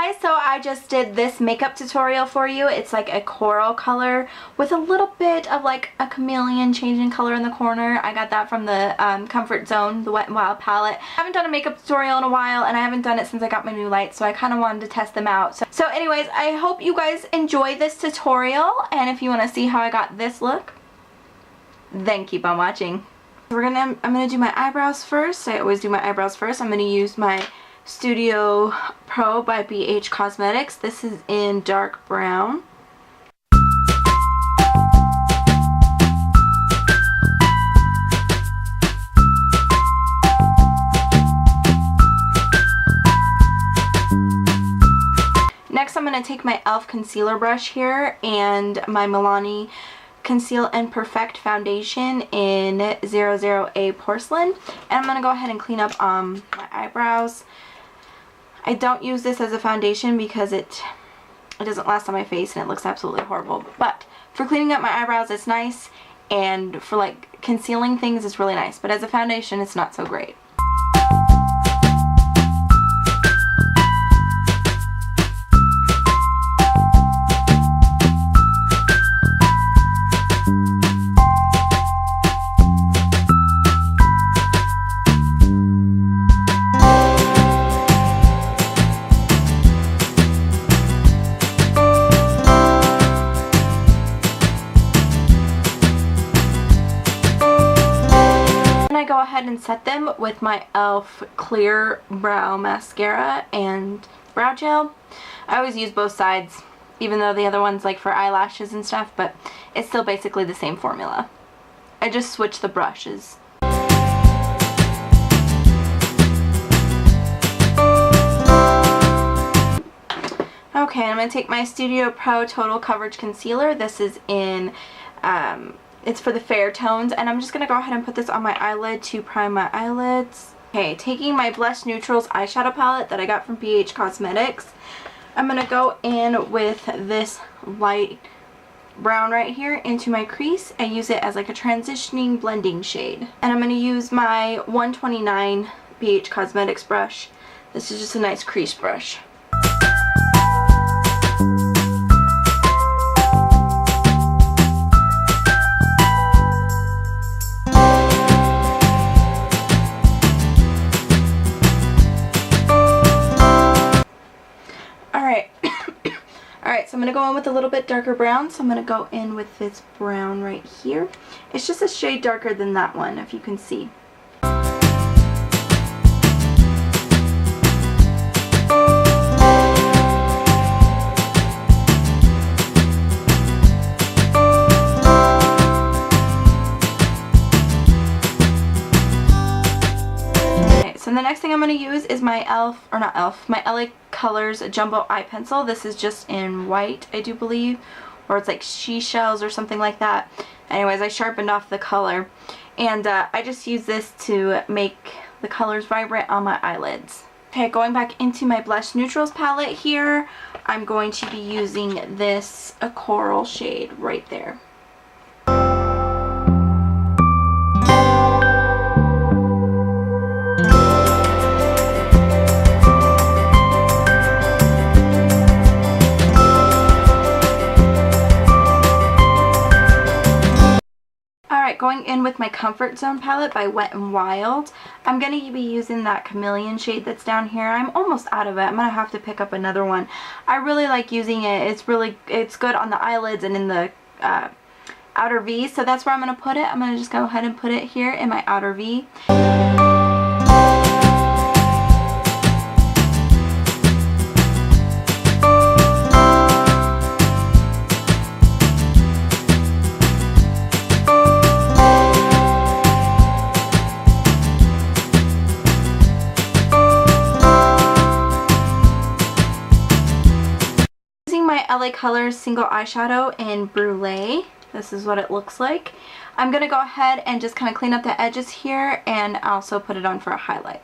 guys, so I just did this makeup tutorial for you. It's like a coral color with a little bit of like a chameleon changing color in the corner. I got that from the Comfort Zone, the Wet n Wild palette. I haven't done a makeup tutorial in a while, and I haven't done it since I got my new lights, so I kind of wanted to test them out. So anyways, I hope you guys enjoy this tutorial, and if you want to see how I got this look, then keep on watching. I'm gonna do my eyebrows first. I always do my eyebrows first. I'm gonna use my Studio Pro by BH Cosmetics. This is in dark brown. Next, I'm going to take my e.l.f. concealer brush here and my Milani Conceal and Perfect foundation in 00A Porcelain, and I'm going to go ahead and clean up my eyebrows. I don't use this as a foundation because it doesn't last on my face and it looks absolutely horrible, but for cleaning up my eyebrows it's nice, and for like concealing things it's really nice, but as a foundation it's not so great. Go ahead and set them with my e.l.f. Clear Brow Mascara and Brow Gel. I always use both sides, even though the other one's like for eyelashes and stuff, but it's still basically the same formula. I just switch the brushes. Okay, I'm going to take my Studio Pro Total Coverage Concealer. This is in it's for the fair tones, and I'm just going to go ahead and put this on my eyelid to prime my eyelids. Okay, taking my Blush Neutrals eyeshadow palette that I got from BH Cosmetics, I'm going to go in with this light brown right here into my crease and use it as like a transitioning blending shade. And I'm going to use my 129 BH Cosmetics brush. This is just a nice crease brush. Alright, so I'm going to go in with a little bit darker brown, so I'm going to go in with this brown right here. It's just a shade darker than that one, if you can see. So the next thing I'm going to use is my e.l.f., or not e.l.f., my LA Colors Jumbo Eye Pencil. This is just in white, I do believe, or it's like seashells or something like that. Anyways, I sharpened off the color, and I just use this to make the colors vibrant on my eyelids. Okay, going back into my Blush Neutrals palette here, I'm going to be using this coral shade right there. Going in with my Comfort Zone palette by Wet n Wild. I'm going to be using that chameleon shade that's down here. I'm almost out of it. I'm going to have to pick up another one. I really like using it. It's good on the eyelids and in the outer V, so that's where I'm going to put it. I'm going to just go ahead and put it here in my outer V. LA Colors single eyeshadow in Brulee. This is what it looks like. I'm going to go ahead and just kind of clean up the edges here and also put it on for a highlight.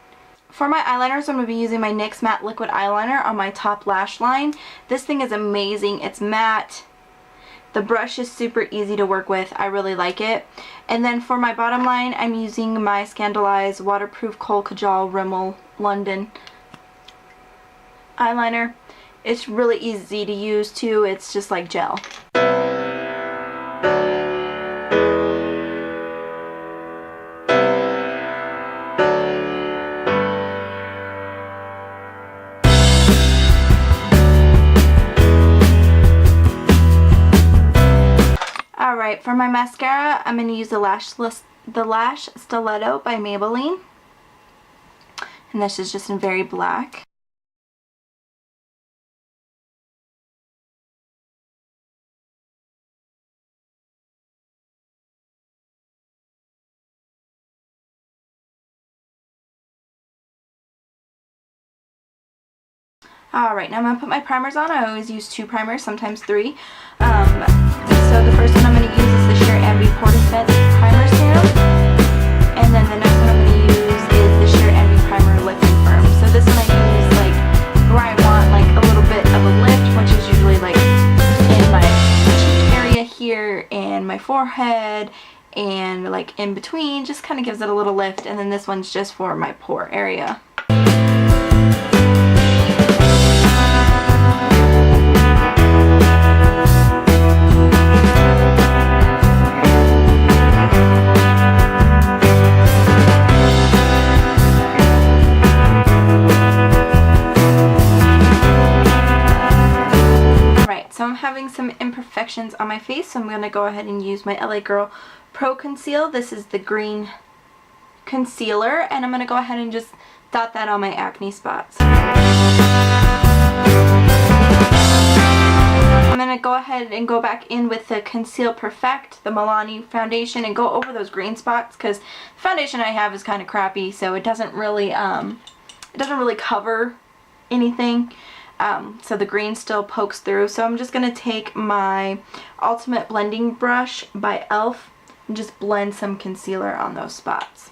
For my eyeliners, I'm going to be using my NYX Matte Liquid Eyeliner on my top lash line. This thing is amazing. It's matte. The brush is super easy to work with. I really like it. And then for my bottom line, I'm using my Scandaleyes Waterproof Kohl Kajal Rimmel London eyeliner. It's really easy to use too. It's just like gel. Alright, for my mascara, I'm going to use the Lash Stiletto by Maybelline. And this is just in very black. Alright, now I'm going to put my primers on. I always use 2 primers, sometimes 3. So the first one I'm going to use is the Sheer Envy Pore Defense Primer Serum. And then the next one I'm going to use is the Sheer Envy Primer Lift and Firm. So this one I use like where I want like a little bit of a lift, which is usually like in my cheek area here and my forehead and like in between. Just kind of gives it a little lift. And then this one's just for my pore area. So I'm having some imperfections on my face, so I'm going to go ahead and use my LA Girl Pro Conceal. This is the green concealer, and I'm going to go ahead and just dot that on my acne spots. I'm going to go ahead and go back in with the Conceal Perfect, the Milani foundation, and go over those green spots, because the foundation I have is kind of crappy, so it doesn't really cover anything. So the green still pokes through. So I'm just going to take my Ultimate Blending Brush by e.l.f. and just blend some concealer on those spots.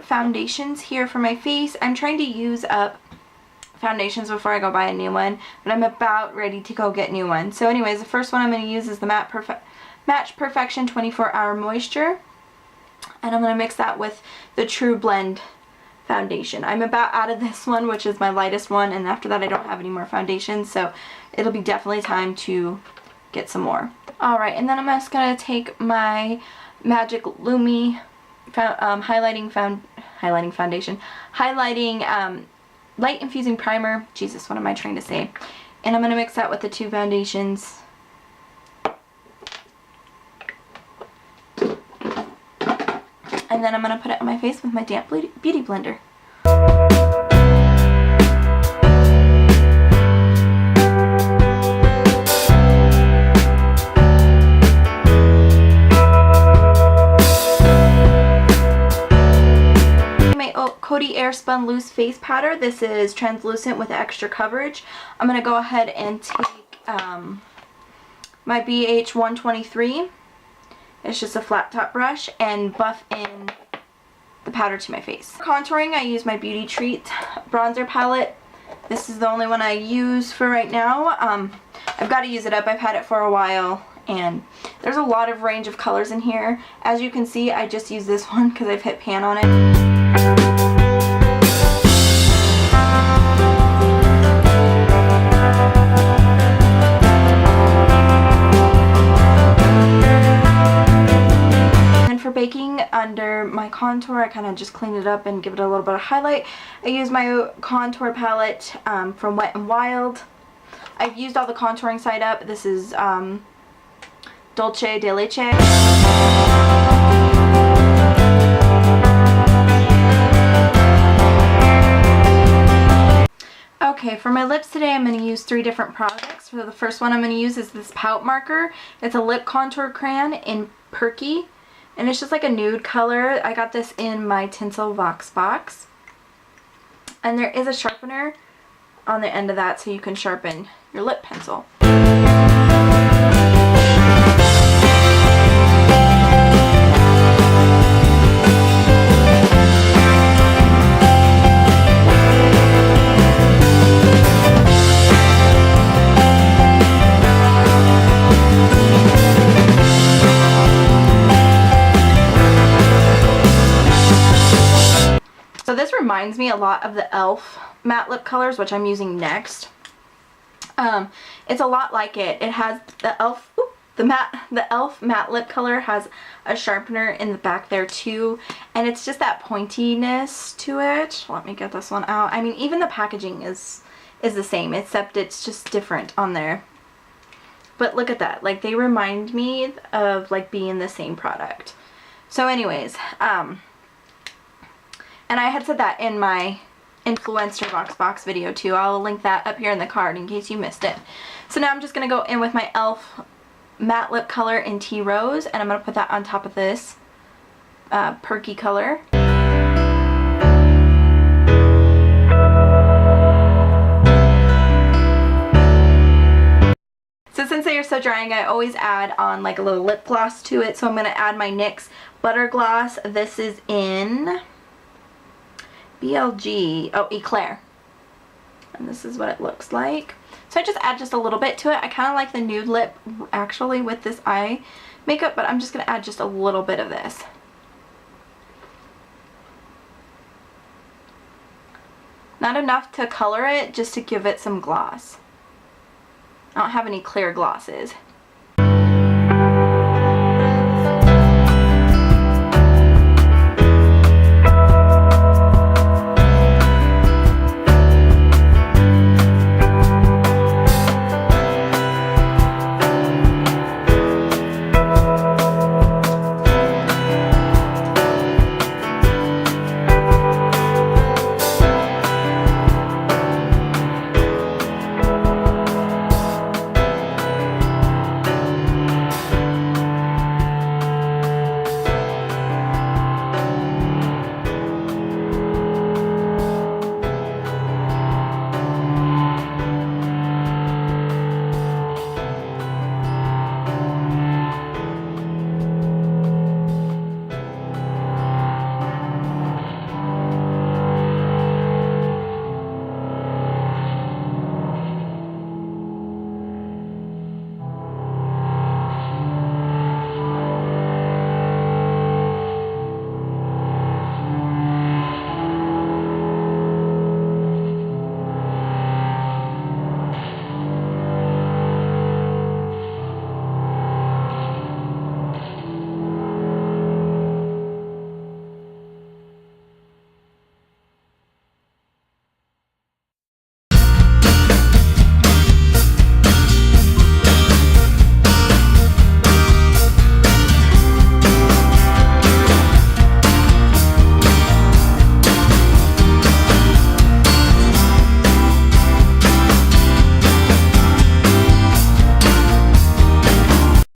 Foundations here for my face. I'm trying to use up foundations before I go buy a new one, but I'm about ready to go get new ones. So anyways, the first one I'm going to use is the Match Perfection 24-Hour Moisture, and I'm going to mix that with the True Blend foundation. I'm about out of this one, which is my lightest one, and after that I don't have any more foundations, so it'll be definitely time to get some more. Alright, and then I'm just going to take my Magic Lumi highlighting light infusing primer. Jesus, what am I trying to say? And I'm going to mix that with the 2 foundations. And then I'm going to put it on my face with my damp beauty blender. Coty Airspun Loose Face Powder. This is translucent with extra coverage. I'm going to go ahead and take my BH 123. It's just a flat top brush, and buff in the powder to my face. For contouring, I use my Beauty Treat bronzer palette. This is the only one I use for right now. I've got to use it up. I've had it for a while, and there's a lot of range of colors in here. As you can see, I just use this one because I've hit pan on it. For baking under my contour, I kind of just clean it up and give it a little bit of highlight. I use my contour palette from Wet n Wild. I've used all the contouring side up. This is Dolce de Leche. Okay, for my lips today, I'm going to use 3 different products. For the first one I'm going to use is this Pout Marker. It's a lip contour crayon in Perky. And it's just like a nude color. I got this in my Tinsel Vox box. And there is a sharpener on the end of that so you can sharpen your lip pencil. And reminds me a lot of the e.l.f. matte lip colors, which I'm using next. It's a lot like it. It has the e.l.f. The e.l.f. matte lip color has a sharpener in the back there too, and it's just that pointiness to it. Let me get this one out. I mean, even the packaging is the same, except it's just different on there. But look at that. Like, they remind me of like being the same product. So anyways, and I had said that in my influencer box video too. I'll link that up here in the card in case you missed it. So now I'm just going to go in with my e.l.f. matte lip color in Tea Rose, and I'm going to put that on top of this perky color. So since they are so drying, I always add on like a little lip gloss to it. So I'm going to add my NYX Butter Gloss. This is in BLG, oh, Eclair. And this is what it looks like. So I just add just a little bit to it. I kind of like the nude lip actually with this eye makeup, but I'm just going to add just a little bit of this. Not enough to color it, just to give it some gloss. I don't have any clear glosses.